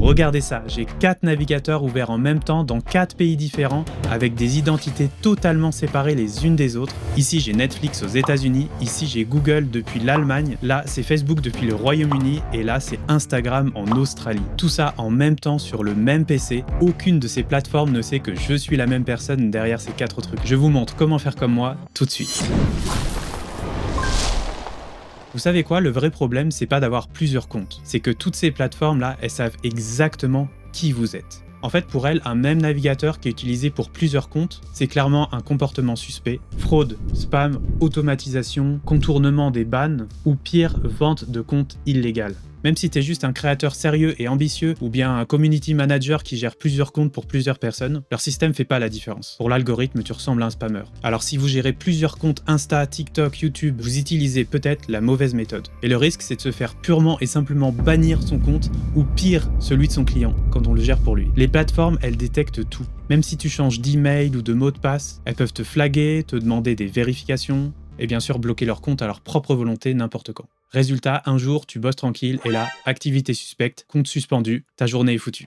Regardez ça, j'ai 4 navigateurs ouverts en même temps dans 4 pays différents avec des identités totalement séparées les unes des autres. Ici j'ai Netflix aux États-Unis, ici j'ai Google depuis l'Allemagne, là c'est Facebook depuis le Royaume-Uni et là c'est Instagram en Australie. Tout ça en même temps sur le même PC. Aucune de ces plateformes ne sait que je suis la même personne derrière ces 4 trucs. Je vous montre comment faire comme moi tout de suite. Vous savez quoi, le vrai problème, c'est pas d'avoir plusieurs comptes. C'est que toutes ces plateformes-là, elles savent exactement qui vous êtes. En fait, pour elles, un même navigateur qui est utilisé pour plusieurs comptes, c'est clairement un comportement suspect. Fraude, spam, automatisation, contournement des bans, ou pire, vente de comptes illégales. Même si t'es juste un créateur sérieux et ambitieux, ou bien un community manager qui gère plusieurs comptes pour plusieurs personnes, leur système fait pas la différence. Pour l'algorithme, tu ressembles à un spammer. Alors si vous gérez plusieurs comptes Insta, TikTok, YouTube, vous utilisez peut-être la mauvaise méthode. Et le risque, c'est de se faire purement et simplement bannir son compte, ou pire, celui de son client, quand on le gère pour lui. Les plateformes, elles détectent tout. Même si tu changes d'email ou de mot de passe, elles peuvent te flaguer, te demander des vérifications, et bien sûr bloquer leur compte à leur propre volonté n'importe quand. Résultat, un jour, tu bosses tranquille et là, activité suspecte, compte suspendu, ta journée est foutue.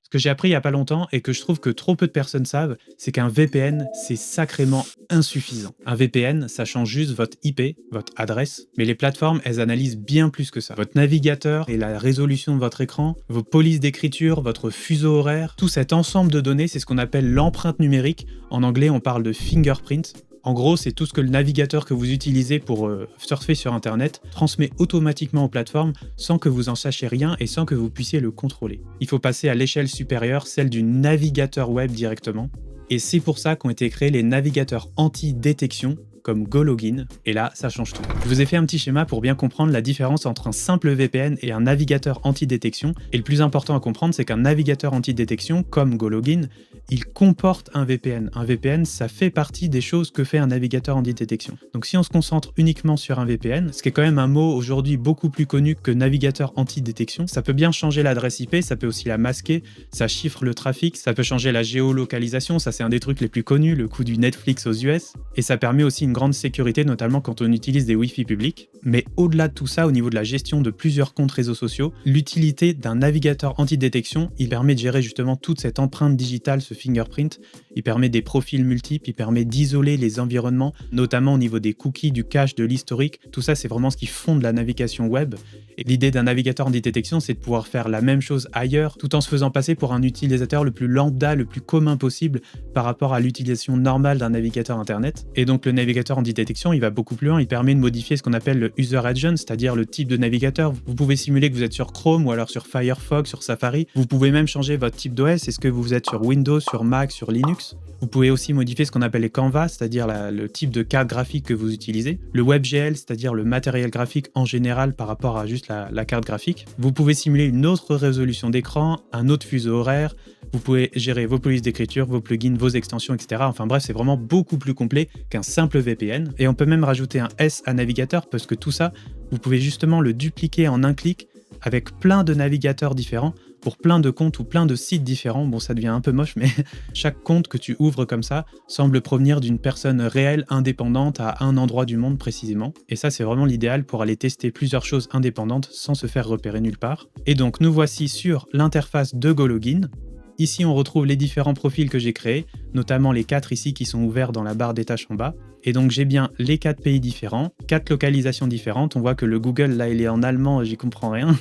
Ce que j'ai appris il y a pas longtemps et que je trouve que trop peu de personnes savent, c'est qu'un VPN, c'est sacrément insuffisant. Un VPN, ça change juste votre IP, votre adresse, mais les plateformes, elles analysent bien plus que ça. Votre navigateur et la résolution de votre écran, vos polices d'écriture, votre fuseau horaire, tout cet ensemble de données, c'est ce qu'on appelle l'empreinte numérique. En anglais, on parle de fingerprint. En gros, c'est tout ce que le navigateur que vous utilisez pour surfer sur Internet transmet automatiquement aux plateformes sans que vous en sachiez rien et sans que vous puissiez le contrôler. Il faut passer à l'échelle supérieure, celle du navigateur web directement. Et c'est pour ça qu'ont été créés les navigateurs anti-détection, comme GoLogin, et là, ça change tout. Je vous ai fait un petit schéma pour bien comprendre la différence entre un simple VPN et un navigateur anti-détection, et le plus important à comprendre, c'est qu'un navigateur anti-détection, comme GoLogin, il comporte un VPN. Un VPN, ça fait partie des choses que fait un navigateur anti-détection. Donc si on se concentre uniquement sur un VPN, ce qui est quand même un mot aujourd'hui beaucoup plus connu que navigateur anti-détection, ça peut bien changer l'adresse IP, ça peut aussi la masquer, ça chiffre le trafic, ça peut changer la géolocalisation, ça c'est un des trucs les plus connus, le coup du Netflix aux US, et ça permet aussi une grande sécurité, notamment quand on utilise des Wi-Fi publics. Mais au-delà de tout ça, au niveau de la gestion de plusieurs comptes réseaux sociaux, l'utilité d'un navigateur anti-détection, il permet de gérer justement toute cette empreinte digitale, ce fingerprint, il permet des profils multiples, il permet d'isoler les environnements, notamment au niveau des cookies, du cache, de l'historique. Tout ça, c'est vraiment ce qui fonde la navigation web. Et l'idée d'un navigateur anti-détection, c'est de pouvoir faire la même chose ailleurs, tout en se faisant passer pour un utilisateur le plus lambda, le plus commun possible par rapport à l'utilisation normale d'un navigateur Internet. Et donc le navigateur anti-détection, il va beaucoup plus loin, il permet de modifier ce qu'on appelle le user agent, c'est-à-dire le type de navigateur. Vous pouvez simuler que vous êtes sur Chrome ou alors sur Firefox, sur Safari. Vous pouvez même changer votre type d'OS, est-ce que vous êtes sur Windows, sur Mac, sur Linux. Vous pouvez aussi modifier ce qu'on appelle les canvas, c'est-à-dire le type de carte graphique que vous utilisez. Le WebGL, c'est-à-dire le matériel graphique en général par rapport à juste la carte graphique. Vous pouvez simuler une autre résolution d'écran, un autre fuseau horaire. Vous pouvez gérer vos polices d'écriture, vos plugins, vos extensions, etc. Enfin bref, c'est vraiment beaucoup plus complet qu'un simple VPN. Et on peut même rajouter un S à navigateur parce que tout ça, vous pouvez justement le dupliquer en un clic avec plein de navigateurs différents pour plein de comptes ou plein de sites différents. Bon, ça devient un peu moche, mais chaque compte que tu ouvres comme ça semble provenir d'une personne réelle, indépendante, à un endroit du monde précisément. Et ça, c'est vraiment l'idéal pour aller tester plusieurs choses indépendantes sans se faire repérer nulle part. Et donc, nous voici sur l'interface de GoLogin. Ici, on retrouve les différents profils que j'ai créés, notamment les 4 ici qui sont ouverts dans la barre des tâches en bas. Et donc, j'ai bien les 4 pays différents, 4 localisations différentes. On voit que le Google, là, il est en allemand, j'y comprends rien.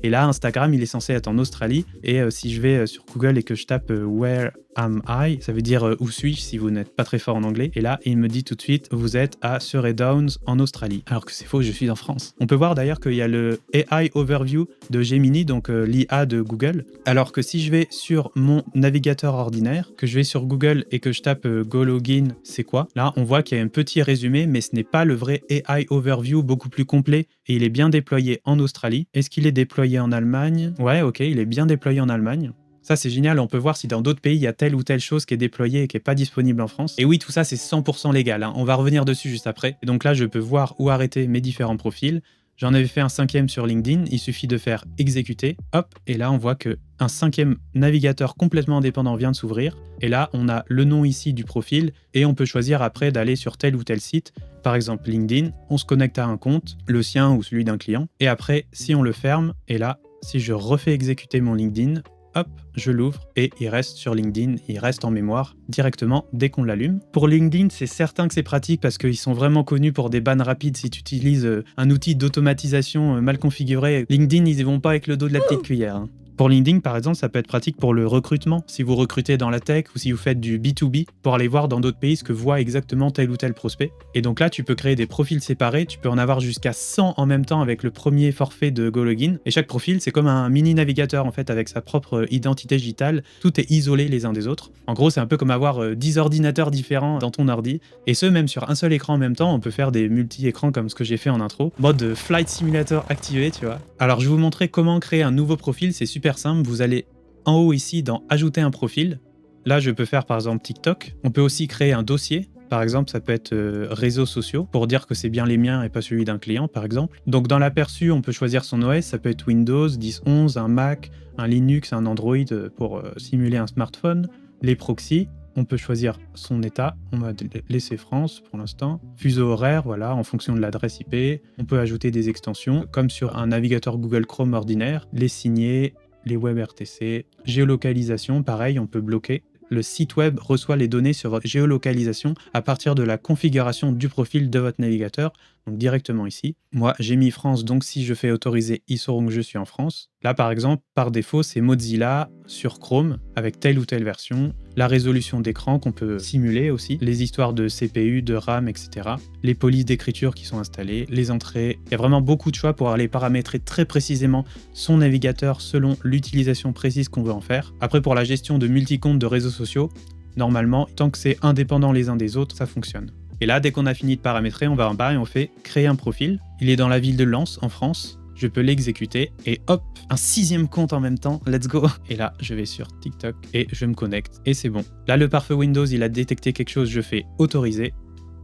Et là, Instagram, il est censé être en Australie. Et si je vais sur Google et que je tape Where am I, ça veut dire où suis-je si vous n'êtes pas très fort en anglais. Et là, il me dit tout de suite, vous êtes à Surrey Downs en Australie. Alors que c'est faux, je suis en France. On peut voir d'ailleurs qu'il y a le AI Overview de Gemini, donc l'IA de Google. Alors que si je vais sur mon navigateur ordinaire, que je vais sur Google et que je tape GoLogin, c'est quoi? Là, on voit qu'il y a un petit résumé, mais ce n'est pas le vrai AI Overview beaucoup plus complet et il est bien déployé en Australie. Est-ce qu'il est déployé en Allemagne? Ouais, ok, il est bien déployé en Allemagne. Ça, c'est génial, on peut voir si dans d'autres pays, il y a telle ou telle chose qui est déployée et qui n'est pas disponible en France. Et oui, tout ça, c'est 100% légal, hein. On va revenir dessus juste après. Et donc là, je peux voir où arrêter mes différents profils. J'en avais fait un 5e sur LinkedIn, il suffit de faire exécuter, hop, et là on voit qu'un 5e navigateur complètement indépendant vient de s'ouvrir, et là on a le nom ici du profil, et on peut choisir après d'aller sur tel ou tel site, par exemple LinkedIn, on se connecte à un compte, le sien ou celui d'un client, et après si on le ferme, et là si je refais exécuter mon LinkedIn, hop, je l'ouvre et il reste sur LinkedIn, il reste en mémoire directement dès qu'on l'allume. Pour LinkedIn, c'est certain que c'est pratique parce qu'ils sont vraiment connus pour des bans rapides. Si tu utilises un outil d'automatisation mal configuré, LinkedIn, ils y vont pas avec le dos de la petite cuillère, hein. Pour LinkedIn, par exemple, ça peut être pratique pour le recrutement. Si vous recrutez dans la tech ou si vous faites du B2B, pour aller voir dans d'autres pays ce que voit exactement tel ou tel prospect. Et donc là, tu peux créer des profils séparés. Tu peux en avoir jusqu'à 100 en même temps avec le premier forfait de GoLogin. Et chaque profil, c'est comme un mini navigateur en fait, avec sa propre identité digitale. Tout est isolé les uns des autres. En gros, c'est un peu comme avoir 10 ordinateurs différents dans ton ordi. Et ce, même sur un seul écran en même temps. On peut faire des multi-écrans comme ce que j'ai fait en intro. Mode Flight Simulator activé, tu vois. Alors, je vais vous montrer comment créer un nouveau profil. C'est super simple, vous allez en haut ici dans ajouter un profil. Là, je peux faire par exemple TikTok. On peut aussi créer un dossier. Par exemple, ça peut être réseaux sociaux pour dire que c'est bien les miens et pas celui d'un client, par exemple. Donc dans l'aperçu, on peut choisir son OS. Ça peut être Windows 10, 11, un Mac, un Linux, un Android pour simuler un smartphone. Les proxys. On peut choisir son état, on va laisser France pour l'instant. Fuseau horaire, voilà, en fonction de l'adresse IP. On peut ajouter des extensions, comme sur un navigateur Google Chrome ordinaire. Les signer, les WebRTC. Géolocalisation, pareil, on peut bloquer. Le site web reçoit les données sur votre géolocalisation à partir de la configuration du profil de votre navigateur, donc directement ici. Moi, j'ai mis France, donc si je fais autoriser, ils sauront que je suis en France. Là, par exemple, par défaut, c'est Mozilla sur Chrome, avec telle ou telle version. La résolution d'écran qu'on peut simuler aussi, les histoires de CPU, de RAM, etc. Les polices d'écriture qui sont installées, les entrées. Il y a vraiment beaucoup de choix pour aller paramétrer très précisément son navigateur selon l'utilisation précise qu'on veut en faire. Après, pour la gestion de multi-comptes de réseaux sociaux, normalement, tant que c'est indépendant les uns des autres, ça fonctionne. Et là, dès qu'on a fini de paramétrer, on va en bas et on fait créer un profil. Il est dans la ville de Lens, en France. Je peux l'exécuter et hop, un 6e compte en même temps, let's go. Et là, je vais sur TikTok et je me connecte et c'est bon. Là, le pare-feu Windows, il a détecté quelque chose, je fais autoriser,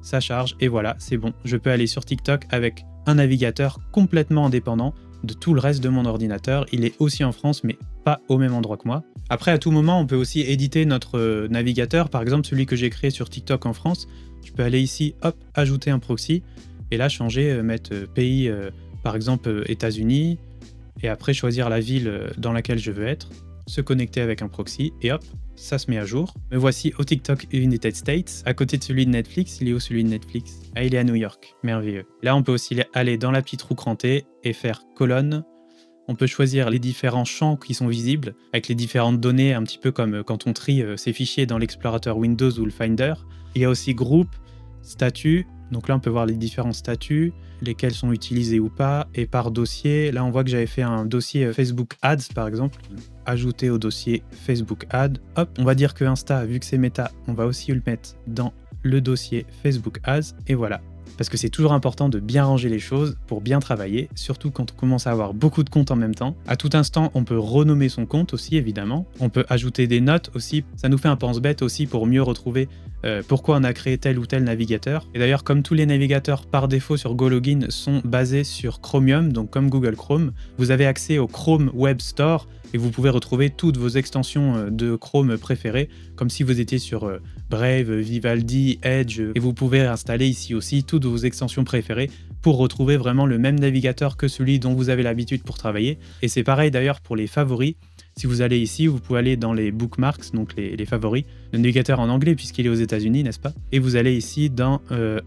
ça charge et voilà, c'est bon. Je peux aller sur TikTok avec un navigateur complètement indépendant de tout le reste de mon ordinateur. Il est aussi en France, mais pas au même endroit que moi. Après, à tout moment, on peut aussi éditer notre navigateur. Par exemple, celui que j'ai créé sur TikTok en France, je peux aller ici, hop, ajouter un proxy et là, changer, mettre pays... par exemple États-Unis, et après choisir la ville dans laquelle je veux être, se connecter avec un proxy, et hop, ça se met à jour. Me voici au TikTok United States, à côté de celui de Netflix. Il est où celui de Netflix? Ah, il est à New York, merveilleux. Là, on peut aussi aller dans la petite roue crantée et faire colonne. On peut choisir les différents champs qui sont visibles, avec les différentes données, un petit peu comme quand on trie ses fichiers dans l'explorateur Windows ou le Finder. Il y a aussi groupe, statut. Donc là, on peut voir les différents statuts, lesquels sont utilisés ou pas, et par dossier. Là, on voit que j'avais fait un dossier Facebook Ads, par exemple. Ajouter au dossier Facebook Ads. Hop, on va dire que Insta, vu que c'est méta, on va aussi le mettre dans le dossier Facebook Ads, et voilà. Parce que c'est toujours important de bien ranger les choses pour bien travailler, surtout quand on commence à avoir beaucoup de comptes en même temps. À tout instant, on peut renommer son compte aussi, évidemment. On peut ajouter des notes aussi. Ça nous fait un pense-bête aussi pour mieux retrouver pourquoi on a créé tel ou tel navigateur. Et d'ailleurs, comme tous les navigateurs par défaut sur GoLogin sont basés sur Chromium, donc comme Google Chrome, vous avez accès au Chrome Web Store et vous pouvez retrouver toutes vos extensions de Chrome préférées, comme si vous étiez sur Brave, Vivaldi, Edge, et vous pouvez installer ici aussi toutes vos extensions préférées pour retrouver vraiment le même navigateur que celui dont vous avez l'habitude pour travailler. Et c'est pareil d'ailleurs pour les favoris. Si vous allez ici, vous pouvez aller dans les bookmarks, donc les favoris, le navigateur en anglais puisqu'il est aux États-Unis, n'est-ce pas? Et vous allez ici dans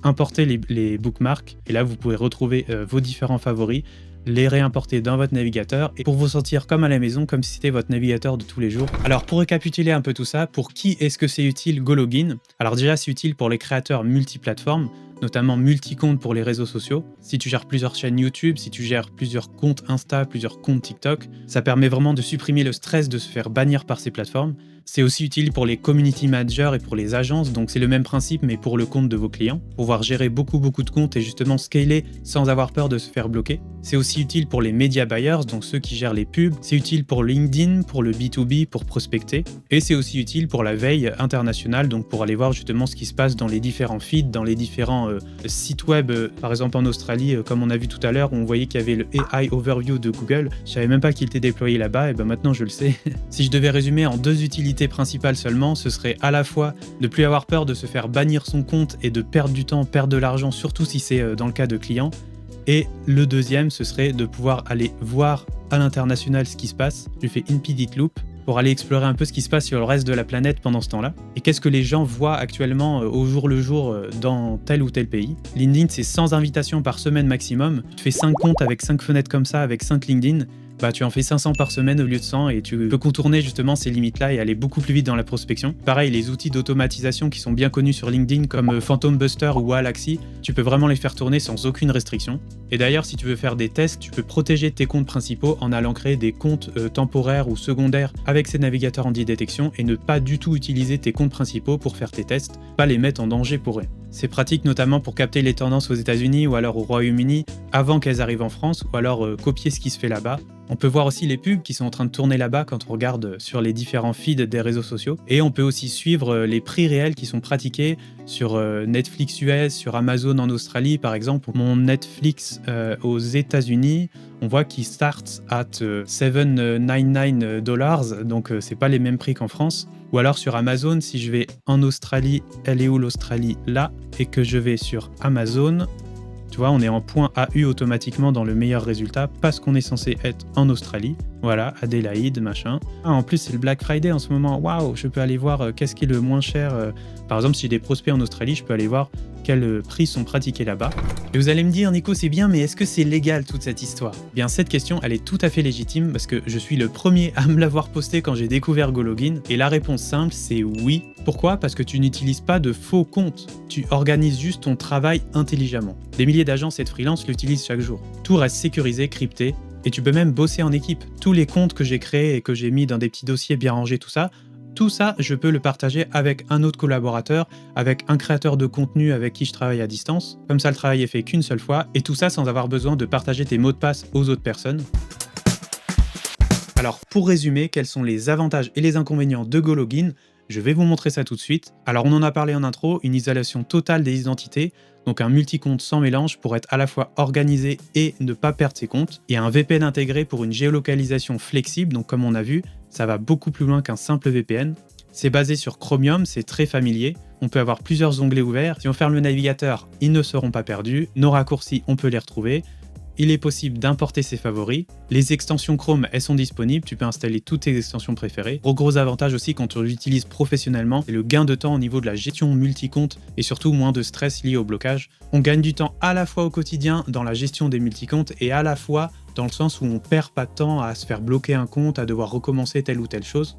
importer les bookmarks, et là vous pouvez retrouver vos différents favoris, les réimporter dans votre navigateur et pour vous sentir comme à la maison, comme si c'était votre navigateur de tous les jours. Alors pour récapituler un peu tout ça, pour qui est-ce que c'est utile GoLogin? Alors déjà c'est utile pour les créateurs multiplateformes, notamment multi-comptes pour les réseaux sociaux. Si tu gères plusieurs chaînes YouTube, si tu gères plusieurs comptes Insta, plusieurs comptes TikTok, ça permet vraiment de supprimer le stress de se faire bannir par ces plateformes. C'est aussi utile pour les community managers et pour les agences, donc c'est le même principe mais pour le compte de vos clients, pour pouvoir gérer beaucoup de comptes et justement scaler sans avoir peur de se faire bloquer. C'est aussi utile pour les media buyers, donc ceux qui gèrent les pubs. C'est utile pour LinkedIn, pour le B2B, pour prospecter. Et c'est aussi utile pour la veille internationale, donc pour aller voir justement ce qui se passe dans les différents feeds, dans les différents sites web. Par exemple en Australie, comme on a vu tout à l'heure, on voyait qu'il y avait le AI Overview de Google. Je savais même pas qu'il était déployé là-bas, et ben maintenant je le sais. Si je devais résumer en 2 utilités principales seulement, ce serait à la fois de ne plus avoir peur de se faire bannir son compte et de perdre du temps, perdre de l'argent, surtout si c'est dans le cas de clients, Et le deuxième, ce serait de pouvoir aller voir à l'international ce qui se passe. Je fais Infinite Loop pour aller explorer un peu ce qui se passe sur le reste de la planète pendant ce temps-là. Et qu'est-ce que les gens voient actuellement au jour le jour dans tel ou tel pays. LinkedIn, c'est 100 invitations par semaine maximum. Tu fais 5 comptes avec 5 fenêtres comme ça, avec 5 LinkedIn. Tu en fais 500 par semaine au lieu de 100 et tu peux contourner justement ces limites-là et aller beaucoup plus vite dans la prospection. Pareil, les outils d'automatisation qui sont bien connus sur LinkedIn comme Phantom Buster ou Walaxy, tu peux vraiment les faire tourner sans aucune restriction. Et d'ailleurs, si tu veux faire des tests, tu peux protéger tes comptes principaux en allant créer des comptes temporaires ou secondaires avec ces navigateurs anti-détection et ne pas du tout utiliser tes comptes principaux pour faire tes tests, pas les mettre en danger pour eux. C'est pratique notamment pour capter les tendances aux États-Unis ou alors au Royaume-Uni avant qu'elles arrivent en France ou alors copier ce qui se fait là-bas. On peut voir aussi les pubs qui sont en train de tourner là-bas quand on regarde sur les différents feeds des réseaux sociaux. Et on peut aussi suivre les prix réels qui sont pratiqués sur Netflix US, sur Amazon en Australie par exemple. Mon Netflix aux États-Unis, on voit qu'il start at $799, donc c'est pas les mêmes prix qu'en France. Ou alors sur Amazon, si je vais en Australie, elle est où l'Australie? Là, et que je vais sur Amazon, tu vois, on est en point AU automatiquement dans le meilleur résultat parce qu'on est censé être en Australie. Voilà, Adélaïde, machin. Ah, en plus, c'est le Black Friday en ce moment. Waouh, je peux aller voir qu'est-ce qui est le moins cher. Par exemple, si j'ai des prospects en Australie, je peux aller voir quels prix sont pratiqués là-bas. Et vous allez me dire, Nico, c'est bien, mais est-ce que c'est légal toute cette histoire? Eh bien, cette question, elle est tout à fait légitime parce que je suis le premier à me l'avoir posté quand j'ai découvert GoLogin. Et la réponse simple, c'est oui. Pourquoi? Parce que tu n'utilises pas de faux comptes. Tu organises juste ton travail intelligemment. Des milliers d'agences et de freelances l'utilisent chaque jour. Tout reste sécurisé, crypté. Et tu peux même bosser en équipe. Tous les comptes que j'ai créés et que j'ai mis dans des petits dossiers bien rangés, tout ça, je peux le partager avec un autre collaborateur, avec un créateur de contenu avec qui je travaille à distance. Comme ça, le travail est fait qu'une seule fois, et tout ça sans avoir besoin de partager tes mots de passe aux autres personnes. Alors, pour résumer, quels sont les avantages et les inconvénients de GoLogin? Je vais vous montrer ça tout de suite. Alors, on en a parlé en intro, une isolation totale des identités, donc un multi-compte sans mélange pour être à la fois organisé et ne pas perdre ses comptes, et un VPN intégré pour une géolocalisation flexible, donc comme on a vu, ça va beaucoup plus loin qu'un simple VPN. C'est basé sur Chromium, c'est très familier, on peut avoir plusieurs onglets ouverts, si on ferme le navigateur, ils ne seront pas perdus, nos raccourcis, on peut les retrouver. Il est possible d'importer ses favoris. Les extensions Chrome, elles sont disponibles. Tu peux installer toutes tes extensions préférées. Gros avantage aussi quand on l'utilise professionnellement, c'est le gain de temps au niveau de la gestion multi-comptes et surtout moins de stress lié au blocage. On gagne du temps à la fois au quotidien dans la gestion des multi-comptes et à la fois dans le sens où on perd pas de temps à se faire bloquer un compte, à devoir recommencer telle ou telle chose.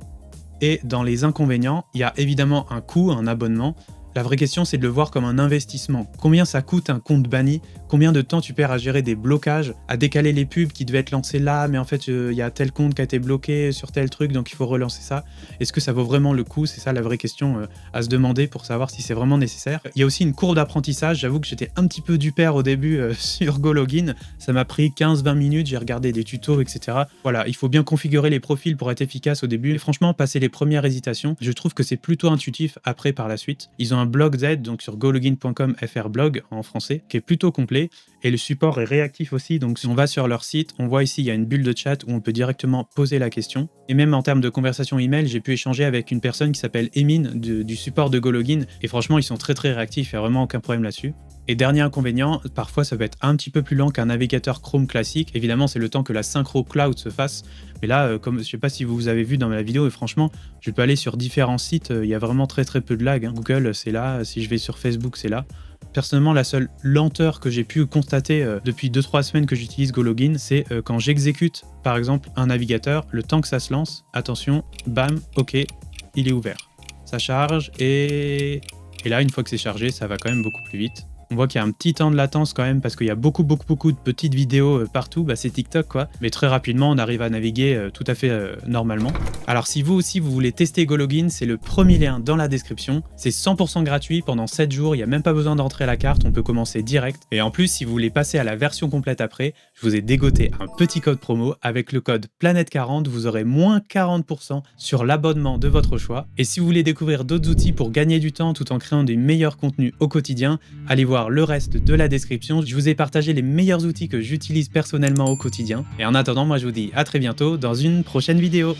Et dans les inconvénients, il y a évidemment un coût, un abonnement. La vraie question, c'est de le voir comme un investissement. Combien ça coûte un compte banni? Combien de temps tu perds à gérer des blocages, à décaler les pubs qui devaient être lancées là, mais en fait, il y a tel compte qui a été bloqué sur tel truc, donc il faut relancer ça. Est-ce que ça vaut vraiment le coup? C'est ça la vraie question à se demander pour savoir si c'est vraiment nécessaire. Il y a aussi une courbe d'apprentissage. J'avoue que j'étais un petit peu du père au début sur GoLogin. Ça m'a pris 15-20 minutes, j'ai regardé des tutos, etc. Voilà, il faut bien configurer les profils pour être efficace au début. Et franchement, passer les premières hésitations, je trouve que c'est plutôt intuitif après par la suite. Ils ont un blog Z, donc sur gologin.com fr blog en français, qui est plutôt complet. Et le support est réactif aussi, donc si on va sur leur site, on voit ici, il y a une bulle de chat où on peut directement poser la question. Et même en termes de conversation email, j'ai pu échanger avec une personne qui s'appelle Emine du support de GoLogin. Et franchement, ils sont très réactifs, il n'y a vraiment aucun problème là-dessus. Et dernier inconvénient, parfois ça peut être un petit peu plus lent qu'un navigateur Chrome classique. Évidemment, c'est le temps que la synchro cloud se fasse. Mais là, comme je sais pas si vous avez vu dans ma vidéo, et franchement, je peux aller sur différents sites, il y a vraiment très peu de lag. Google, c'est là. Si je vais sur Facebook, c'est là. Personnellement, la seule lenteur que j'ai pu constater depuis 2-3 semaines que j'utilise GoLogin, c'est quand j'exécute, par exemple, un navigateur, le temps que ça se lance, attention, bam, ok, il est ouvert. Ça charge et là, une fois que c'est chargé, ça va quand même beaucoup plus vite. On voit qu'il y a un petit temps de latence quand même parce qu'il y a beaucoup de petites vidéos partout, c'est TikTok quoi. Mais très rapidement, on arrive à naviguer tout à fait normalement. Alors si vous aussi vous voulez tester GoLogin, c'est le premier lien dans la description. C'est 100% gratuit pendant 7 jours, il n'y a même pas besoin d'entrer la carte, on peut commencer direct. Et en plus, si vous voulez passer à la version complète après, je vous ai dégoté un petit code promo. Avec le code PLANETE40, vous aurez moins 40% sur l'abonnement de votre choix. Et si vous voulez découvrir d'autres outils pour gagner du temps tout en créant des meilleurs contenus au quotidien, allez voir le reste de la description. Je vous ai partagé les meilleurs outils que j'utilise personnellement au quotidien. Et en attendant, moi je vous dis à très bientôt dans une prochaine vidéo.